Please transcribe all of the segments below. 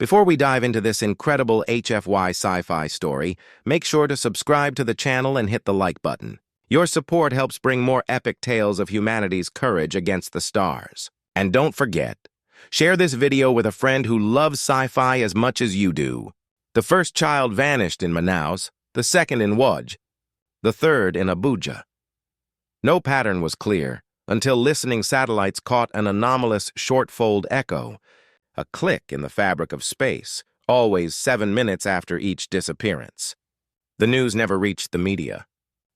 Before we dive into this incredible HFY sci-fi story, make sure to subscribe to the channel and hit the like button. Your support helps bring more epic tales of humanity's courage against the stars. And don't forget, share this video with a friend who loves sci-fi as much as you do. The first child vanished in Manaus, the second in Waj, the third in Abuja. No pattern was clear until listening satellites caught an anomalous short-fold echo, a click in the fabric of space, always 7 minutes after each disappearance. The news never reached the media.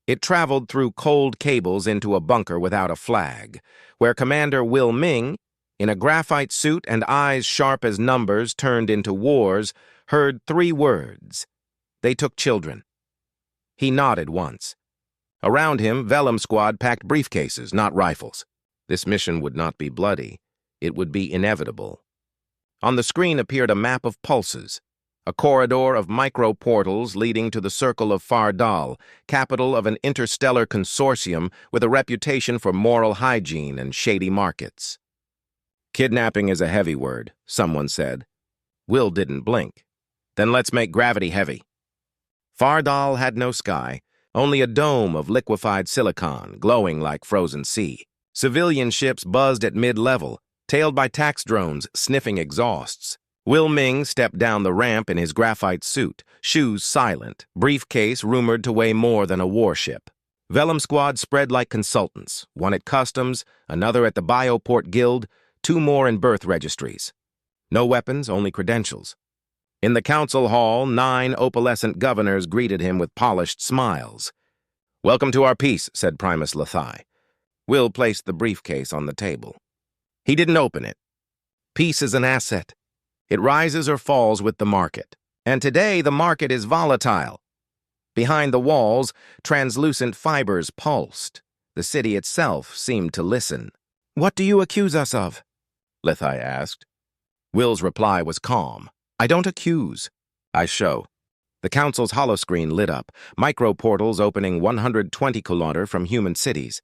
It traveled through cold cables into a bunker without a flag, where Commander Will Ming, in a graphite suit and eyes sharp as numbers turned into wars, heard 3 words. They took children. He nodded once. Around him, Vellum Squad packed briefcases, not rifles. This mission would not be bloody. It would be inevitable. On the screen appeared a map of pulses, a corridor of micro-portals leading to the circle of Fardal, capital of an interstellar consortium with a reputation for moral hygiene and shady markets. Kidnapping is a heavy word, someone said. Will didn't blink. Then let's make gravity heavy. Fardal had no sky, only a dome of liquefied silicon glowing like frozen sea. Civilian ships buzzed at mid-level, tailed by tax drones sniffing exhausts. Will Ming stepped down the ramp in his graphite suit, shoes silent, briefcase rumored to weigh more than a warship. Vellum Squad spread like consultants, one at customs, another at the Bioport Guild, 2 more in birth registries. No weapons, only credentials. In the council hall, 9 opalescent governors greeted him with polished smiles. "Welcome to our peace," said Primus Lethai. Will placed the briefcase on the table. He didn't open it. Peace is an asset. It rises or falls with the market. And today, the market is volatile. Behind the walls, translucent fibers pulsed. The city itself seemed to listen. "What do you accuse us of?" Lethai asked. Will's reply was calm. "I don't accuse. I show." The council's holoscreen lit up, micro-portals opening 120 km from human cities.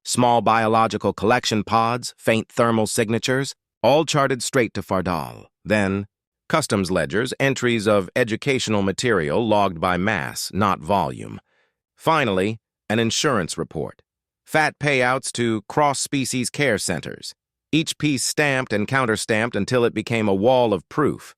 Small biological collection pods, faint thermal signatures, all charted straight to Fardal. Then, customs ledgers, entries of educational material logged by mass, not volume. Finally, an insurance report. Fat payouts to cross-species care centers. Each piece stamped and counterstamped until it became a wall of proof.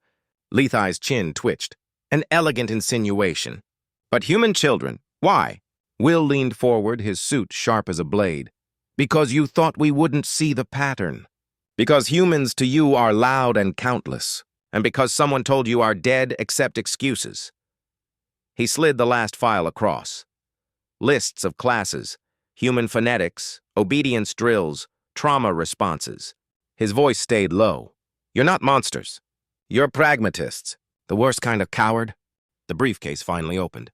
Lethai's chin twitched. An elegant insinuation. "But human children, why?" Will leaned forward, his suit sharp as a blade. "Because you thought we wouldn't see the pattern. Because humans to you are loud and countless. And because someone told you our dead accept excuses." He slid the last file across. Lists of classes, human phonetics, obedience drills, trauma responses. His voice stayed low. "You're not monsters. You're pragmatists. The worst kind of coward." The briefcase finally opened.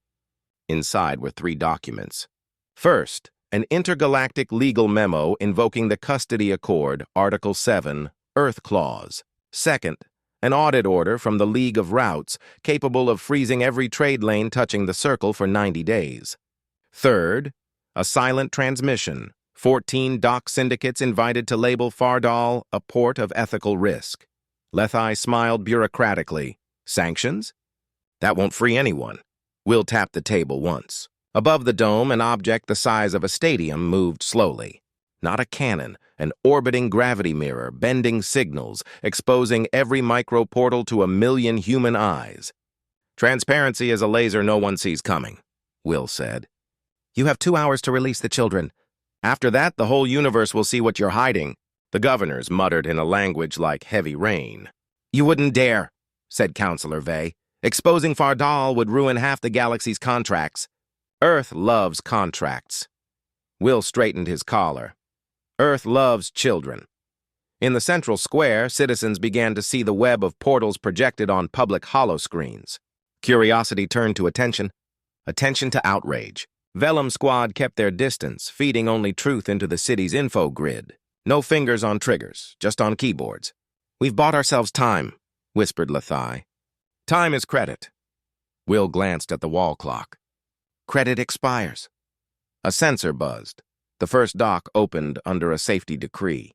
Inside were 3 documents. First, an intergalactic legal memo invoking the Custody Accord, Article 7, Earth Clause. Second, an audit order from the League of Routes, capable of freezing every trade lane touching the circle for 90 days. Third, a silent transmission, 14 dock syndicates invited to label Fardal a port of ethical risk. Lethai smiled bureaucratically. "Sanctions? That won't free anyone." Will tapped the table once. Above the dome, an object the size of a stadium moved slowly. Not a cannon, an orbiting gravity mirror, bending signals, exposing every micro-portal to 1,000,000 human eyes. "Transparency is a laser no one sees coming," Will said. "You have 2 hours to release the children. After that, the whole universe will see what you're hiding." The governors muttered in a language like heavy rain. "You wouldn't dare," said Councillor Vey. "Exposing Fardal would ruin half the galaxy's contracts." "Earth loves contracts." Will straightened his collar. "Earth loves children." In the central square, citizens began to see the web of portals projected on public holoscreens. Curiosity turned to attention to outrage. Vellum Squad kept their distance, feeding only truth into the city's info grid. No fingers on triggers, just on keyboards. "We've bought ourselves time," whispered Lethai. "Time is credit." Will glanced at the wall clock. "Credit expires." A sensor buzzed. The first dock opened under a safety decree.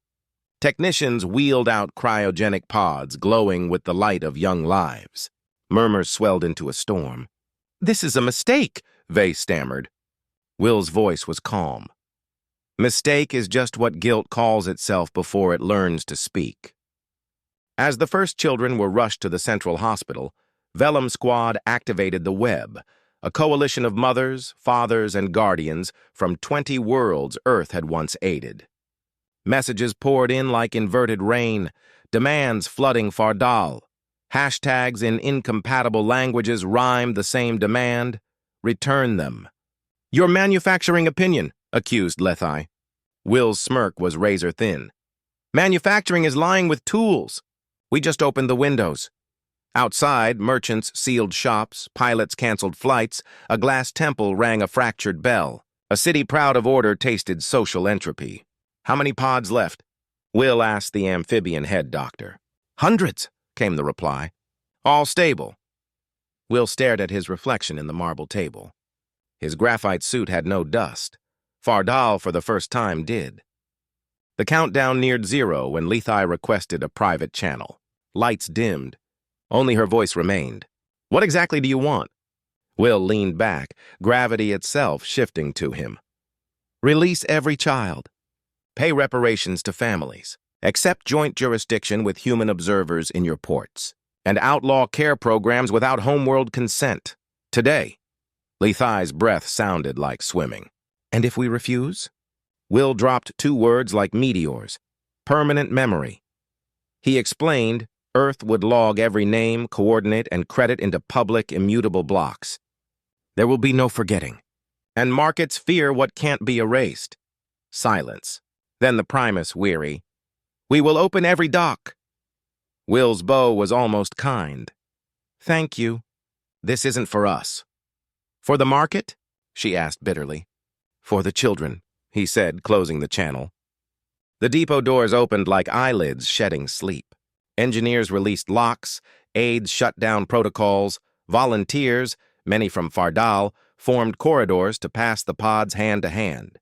Technicians wheeled out cryogenic pods glowing with the light of young lives. Murmurs swelled into a storm. "This is a mistake," Vay stammered. Will's voice was calm. "Mistake is just what guilt calls itself before it learns to speak." As the first children were rushed to the central hospital, Vellum Squad activated the Web, a coalition of mothers, fathers, and guardians from 20 worlds Earth had once aided. Messages poured in like inverted rain, demands flooding Fardal. Hashtags in incompatible languages rhymed the same demand. Return them. "You're manufacturing opinion," accused Lethai. Will's smirk was razor-thin. "Manufacturing is lying with tools. We just opened the windows." Outside, merchants sealed shops, pilots canceled flights, a glass temple rang a fractured bell. A city proud of order tasted social entropy. "How many pods left?" Will asked the amphibian head doctor. "Hundreds," came the reply. "All stable." Will stared at his reflection in the marble table. His graphite suit had no dust. Fardal, for the first time, did. The countdown neared 0 when Lethai requested a private channel. Lights dimmed. Only her voice remained. "What exactly do you want?" Will leaned back, gravity itself shifting to him. "Release every child. Pay reparations to families. Accept joint jurisdiction with human observers in your ports. And outlaw care programs without homeworld consent. Today." Lethai's breath sounded like swimming. "And if we refuse?" Will dropped 2 words like meteors. "Permanent memory." He explained, Earth would log every name, coordinate, and credit into public, immutable blocks. There will be no forgetting. And markets fear what can't be erased. Silence. Then the Primus, weary. "We will open every dock." Will's bow was almost kind. "Thank you. This isn't for us." "For the market?" she asked bitterly. "For the children," he said, closing the channel. The depot doors opened like eyelids shedding sleep. Engineers released locks, aides shut down protocols, volunteers, many from Fardal, formed corridors to pass the pods hand to hand.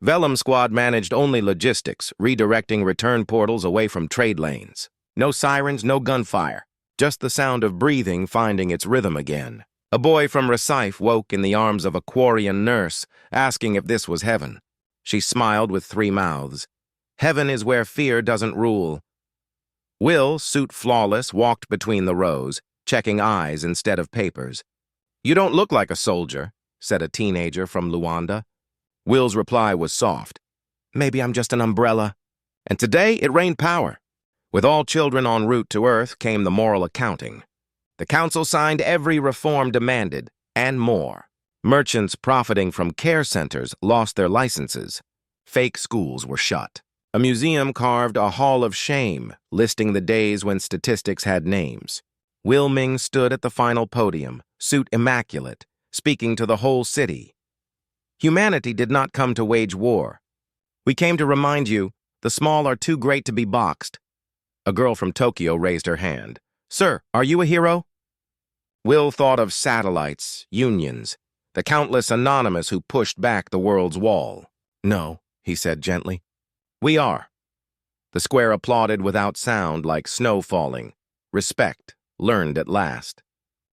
Vellum Squad managed only logistics, redirecting return portals away from trade lanes. No sirens, no gunfire, just the sound of breathing finding its rhythm again. A boy from Recife woke in the arms of a Quarian nurse, asking if this was heaven. She smiled with 3 mouths. "Heaven is where fear doesn't rule." Will, suit flawless, walked between the rows, checking eyes instead of papers. "You don't look like a soldier," said a teenager from Luanda. Will's reply was soft. "Maybe I'm just an umbrella." And today it rained power. With all children en route to Earth came the moral accounting. The council signed every reform demanded, and more. Merchants profiting from care centers lost their licenses. Fake schools were shut. A museum carved a hall of shame, listing the days when statistics had names. Will Ming stood at the final podium, suit immaculate, speaking to the whole city. "Humanity did not come to wage war. We came to remind you, the small are too great to be boxed." A girl from Tokyo raised her hand. "Sir, are you a hero?" Will thought of satellites, unions, the countless anonymous who pushed back the world's wall. "No," he said gently. "We are." The square applauded without sound, like snow falling. Respect, learned at last.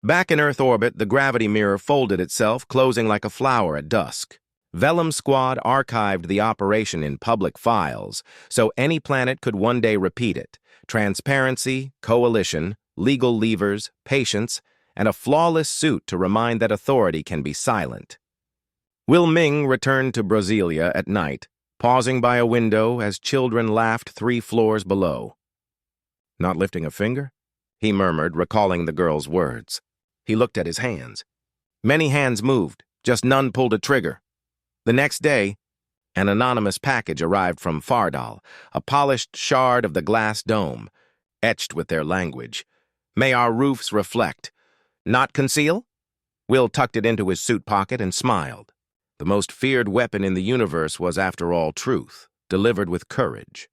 Back in Earth orbit, the gravity mirror folded itself, closing like a flower at dusk. Vellum Squad archived the operation in public files, so any planet could one day repeat it. Transparency, coalition, legal levers, patience, and a flawless suit to remind that authority can be silent. Will Ming returned to Brasilia at night, pausing by a window as children laughed 3 floors below. "Not lifting a finger?" he murmured, recalling the girl's words. He looked at his hands. Many hands moved, just none pulled a trigger. The next day, an anonymous package arrived from Fardal, a polished shard of the glass dome, etched with their language. "May our roofs reflect. Not conceal?" Will tucked it into his suit pocket and smiled. The most feared weapon in the universe was, after all, truth, delivered with courage.